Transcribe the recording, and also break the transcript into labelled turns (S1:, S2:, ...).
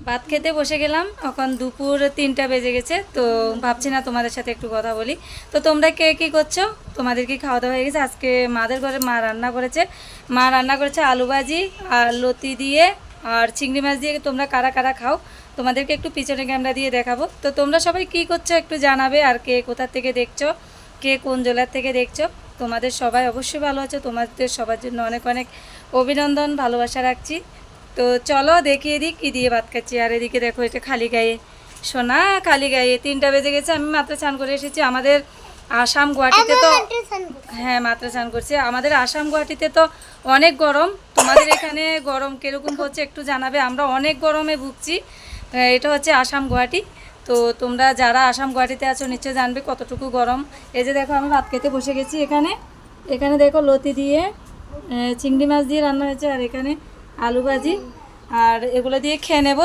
S1: ভাত খেতে বসে গেলাম, এখন দুপুর 3টা বেজে গেছে। তো ভাবছি না তোমাদের সাথে একটু কথা বলি। তো তোমরা কে কী করছো? তোমাদের কি খাওয়া দাওয়া হয়ে গেছে? আজকে মাদের ঘরে মা রান্না করেছে আলু ভাজি আর লতি দিয়ে আর চিংড়ি মাছ দিয়ে। তোমরা কারা কারা খাও তোমাদেরকে একটু পিছনে ক্যামেরা দিয়ে দেখাবো। তো তোমরা সবাই কি করছো একটু জানাবে, আর কে কোথা থেকে দেখছো, কে কোন জেলার থেকে দেখছো। তোমাদের সবাই অবশ্যই ভালো আছে, তোমাদের সবার জন্য অনেক অনেক অভিনন্দন, ভালোবাসা রাখছি। তো চলো দেখিয়ে দিই কী দিয়ে ভাত খাচ্ছি। আর এদিকে দেখো, এটা খালি গায়ে সোনা, খালি গায়ে 3টা বেজে গেছে। আমি মাত্র স্নান করে এসেছি। আমাদের আসাম গুয়াহাটিতে তো, হ্যাঁ মাত্র স্নান করছি। আমাদের আসাম গুয়াহাটিতে তো অনেক গরম। তোমাদের এখানে গরম কীরকম হচ্ছে একটু জানাবে। আমরা অনেক গরমে ভুগছি। এটা হচ্ছে আসাম গুয়াহাটি। তো তোমরা যারা আসাম গুয়াহাটিতে আছো নিশ্চয় জানবে কতটুকু গরম। এই যে দেখো, আমি ভাত খেতে বসে গেছি। এখানে দেখো লতি দিয়ে চিংড়ি মাছ দিয়ে রান্না হয়েছে, আর এখানে আলু ভাজি, আর এগুলো দিয়ে খেয়ে নেব।